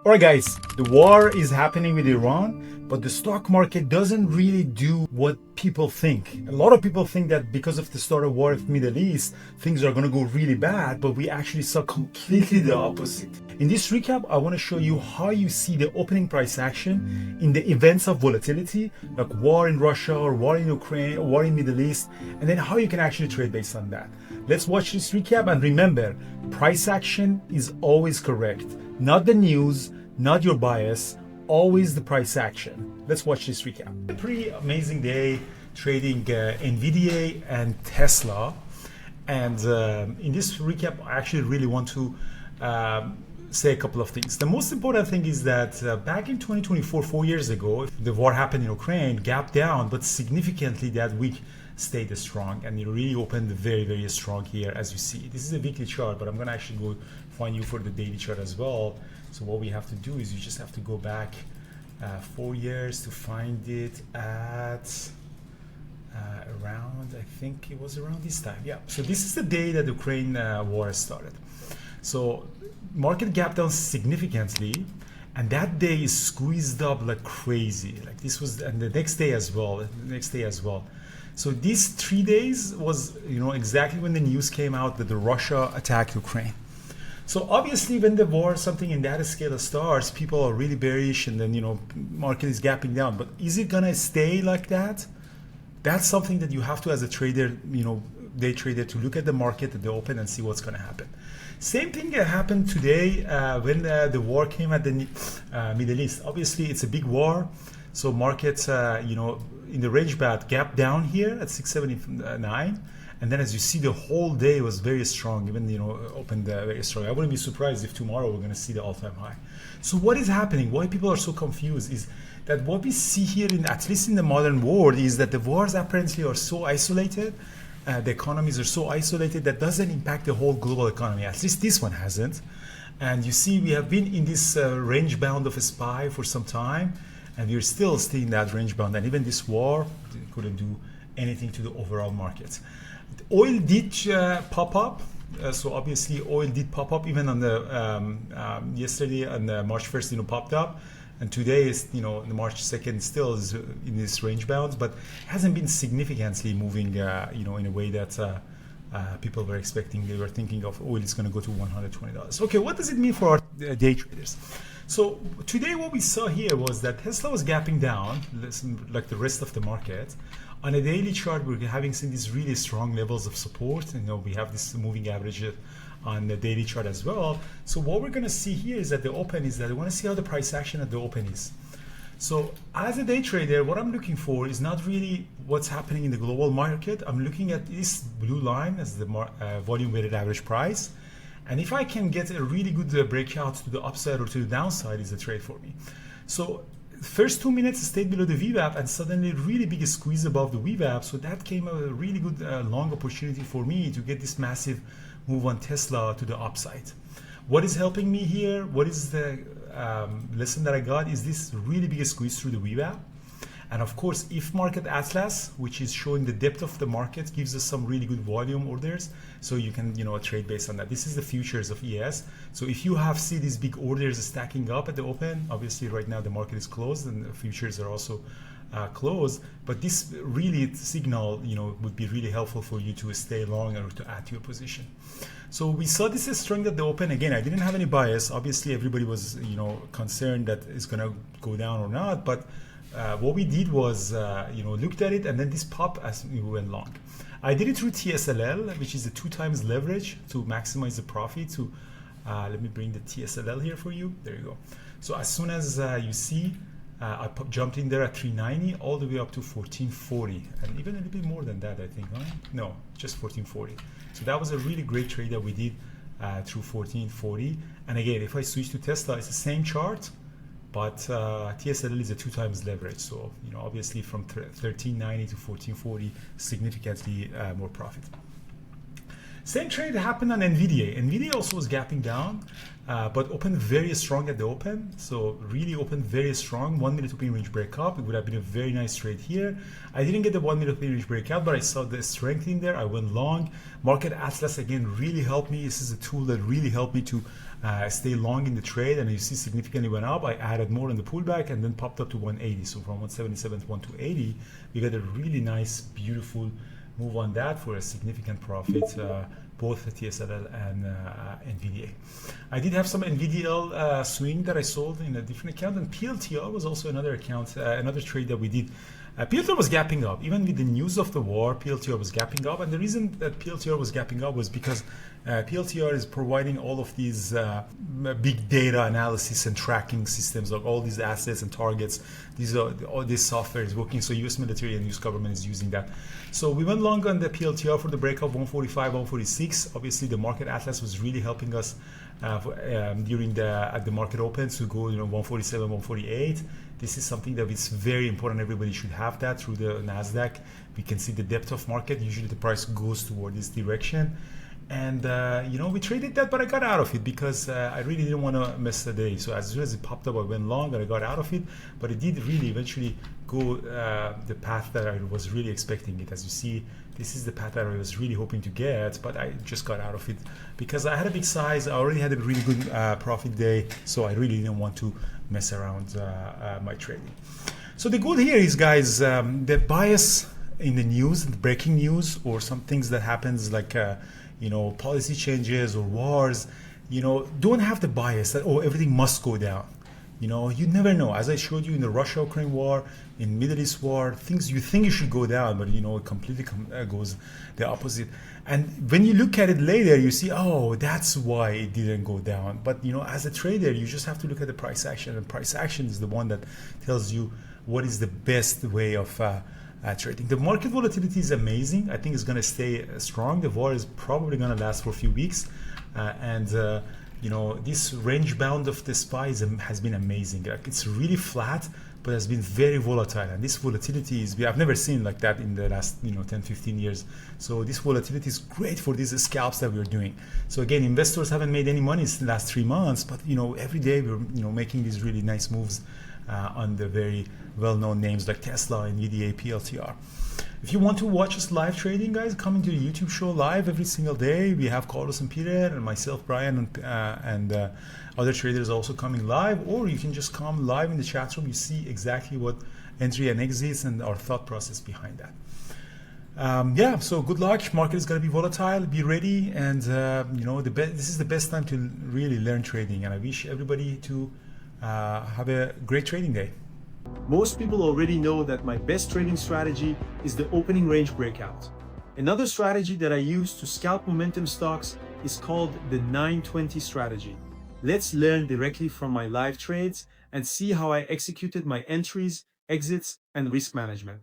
Alright guys, the war is happening with Iran, but the stock market doesn't really do what people think. A lot of people think that because of the start of war in the Middle East, things are going to go really bad, but we actually saw completely the opposite. In this recap, I want to show you how you see the opening price action in the events of volatility, like war in Russia or war in Ukraine or war in Middle East, and then how you can actually trade based on that. Let's watch this recap, and remember, price action is always correct. Not the news, not your bias, always the price action. Let's watch this recap. A pretty amazing day trading Nvidia and Tesla. And in this recap, I actually really want to say a couple of things. The most important thing is that back in 2024, 4 years ago, the war happened in Ukraine, gapped down, but significantly that week stayed strong, and it really opened very, very strong here, as you see. This is a weekly chart, but I'm going to actually go find you for the daily chart as well. So what we have to do is you just have to go back 4 years to find it at around, I think it was around this time. Yeah, so this is the day that the Ukraine war started. So market gapped down significantly, and that day is squeezed up like crazy. Like this was, and the next day as well, So these 3 days was, exactly when the news came out that the Russia attacked Ukraine. So obviously when the war, something in that scale starts, people are really bearish, and then, market is gapping down. But is it gonna stay like that? That's something that you have to, as a trader, day trader, to look at the market at the open and see what's gonna happen. Same thing happened today when the war came at the Middle East. Obviously it's a big war. So markets, in the range band gap down here at 679, and then as you see, the whole day was very strong, even opened very strong. I wouldn't be surprised if tomorrow we're going to see the all-time high. So what is happening? Why people are so confused is that what we see here, at least in the modern world, is that the wars apparently are so isolated. The economies are so isolated that doesn't impact the whole global economy. At least this one hasn't. And you see, we have been in this range bound of a SPY for some time, and we're still staying in that range bound. And even this war couldn't do anything to the overall market. The oil did pop up. So obviously oil did pop up even on the yesterday on the March 1st, popped up. And today is, the March 2nd still is in this range bounds, but hasn't been significantly moving, in a way that people were expecting. They were thinking of oil is going to go to $120. Okay, what does it mean for our day traders? So today what we saw here was that Tesla was gapping down, like the rest of the market. On a daily chart, we're having seen these really strong levels of support. We have this moving average on the daily chart as well. So what we're going to see here is that the open is that we want to see how the price action at the open is. So as a day trader, what I'm looking for is not really what's happening in the global market. I'm looking at this blue line as the volume weighted average price. And if I can get a really good breakout to the upside or to the downside, is a trade for me. So first 2 minutes stayed below the VWAP, and suddenly really big squeeze above the VWAP. So that came a really good long opportunity for me to get this massive move on Tesla to the upside. What is helping me here? What is the lesson that I got? Is this really big squeeze through the VWAP? And of course, if market atlas, which is showing the depth of the market, gives us some really good volume orders, so you can trade based on that. This is the futures of ES. So if you see these big orders stacking up at the open, obviously right now the market is closed and the futures are also closed, but this really signal would be really helpful for you to stay long or to add to your position. So we saw this strength at the open. Again, I didn't have any bias. Obviously everybody was concerned that it's going to go down or not, but what we did was, looked at it, and then this pop as we went long. I did it through TSLL, which is the 2 times leverage to maximize the profit. So let me bring the TSLL here for you. There you go. So as soon as you see, I jumped in there at 390 all the way up to 1440, and even a little bit more than that, I think. Huh? No, just 1440. So that was a really great trade that we did through 1440. And again, if I switch to Tesla, it's the same chart, but TSLL is a 2 times leverage. So obviously from 1390 to 1440, significantly more profit. Same trade happened on Nvidia. Nvidia also was gapping down, but opened very strong at the open. So really opened very strong. 1 minute opening range breakout. It would have been a very nice trade here. I didn't get the 1 minute opening range breakout, but I saw the strength in there. I went long. Market Atlas again really helped me. This is a tool that really helped me to stay long in the trade, and you see significantly went up. I added more in the pullback and then popped up to 180. So from 177 to 180, we got a really nice, beautiful move on that for a significant profit, both at TSLL and Nvidia. I did have some Nvidia swing that I sold in a different account, and PLTR was also another account, another trade that we did. PLTR was gapping up. Even with the news of the war, PLTR was gapping up. And the reason that PLTR was gapping up was because PLTR is providing all of these big data analysis and tracking systems of all these assets and targets. All this software is working. So US military and US government is using that. So we went long on the PLTR for the breakout 145, 146. Obviously, the market atlas was really helping us during at the market opens to go 147, 148. This is something that is very important. Everybody should have that through the NASDAQ. We can see the depth of market. Usually the price goes toward this direction. And, we traded that, but I got out of it because I really didn't want to miss the day. So as soon as it popped up, I went long and I got out of it. But it did really eventually go the path that I was really expecting it. As you see, this is the path that I was really hoping to get, but I just got out of it because I had a big size. I already had a really good profit day, so I really didn't want to mess around my trading. So the goal here is, guys, the bias in the news, the breaking news, or some things that happens like policy changes or wars, don't have the bias that everything must go down. You never know. As I showed you in the Russia-Ukraine war, in Middle East war, things you think it should go down, but it completely goes the opposite. And when you look at it later, you see, oh, that's why it didn't go down. But as a trader, you just have to look at the price action, and price action is the one that tells you what is the best way of trading. The market volatility is amazing. I think it's going to stay strong. The war is probably going to last for a few weeks, this range bound of the SPY has been amazing. It's really flat, but has been very volatile. And this volatility I've never seen like that in the last 10, 15 years. So this volatility is great for these scalps that we're doing. So again, investors haven't made any money in the last 3 months, but every day we're making these really nice moves on the very well-known names like Tesla, Nvidia, PLTR. If you want to watch us live trading, guys, come into the YouTube show live every single day. We have Carlos and Peter and myself, Brian, and other traders also coming live. Or you can just come live in the chat room. You see exactly what entry and exits and our thought process behind that. So good luck. Market is going to be volatile. Be ready, and this is the best time to really learn trading. And I wish everybody to have a great trading day. Most people already know that my best trading strategy is the opening range breakout. Another strategy that I use to scalp momentum stocks is called the 920 strategy. Let's learn directly from my live trades and see how I executed my entries, exits, and risk management.